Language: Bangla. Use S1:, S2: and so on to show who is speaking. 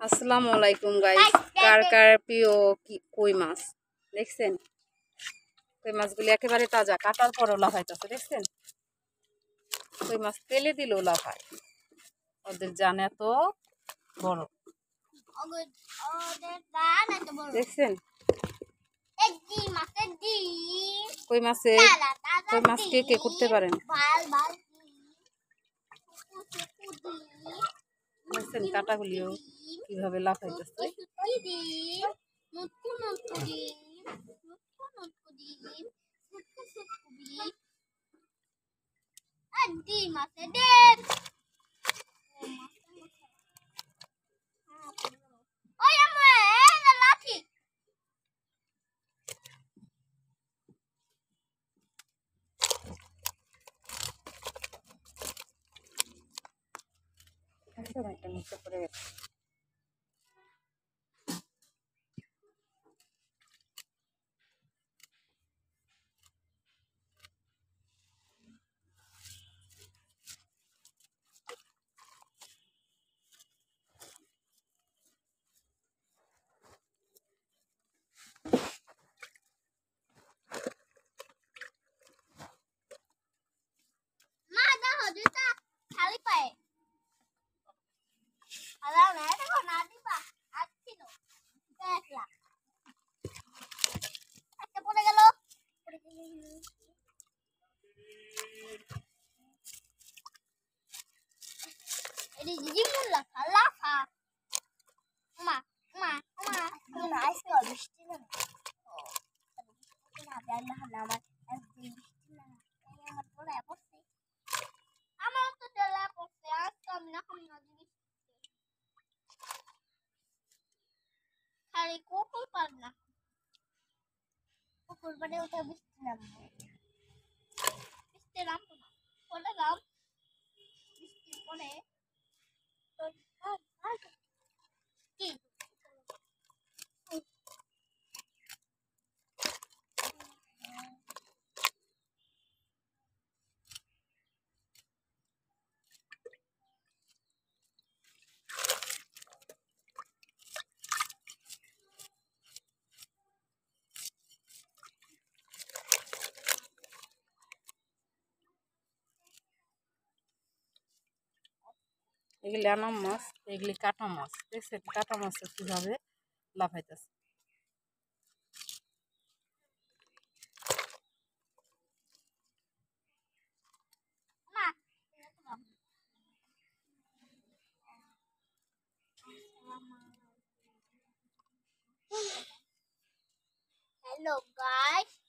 S1: আসসালামু আলাইকুম গাইস, কার কার প্রিয় কই মাছ দেখছেন? কই মাছগুলি একেবারে তাজা, কাটার পরও লাফাইতেছে দেখছেন? কই মাছ তেলে দিলেও লাফায়, ওদের জান এত বড় দেখছেন? কই মাছ কে কে করতে পারেন দেখছেন? কাটাগুলিও কিভাবে লাফাইতেছে। একটা নিচে পড়ে গেছে।
S2: কুরবানি ওটা বৃষ্টি নামবে বৃষ্টি নামবো না পরে নাম বৃষ্টির পরে কি
S1: এগুলি আনাম মাছ, এগুলি কাটা মাছ দেখছেন? কাটা মাছ কিভাবে লাফাইতেছে।
S2: Hello guys.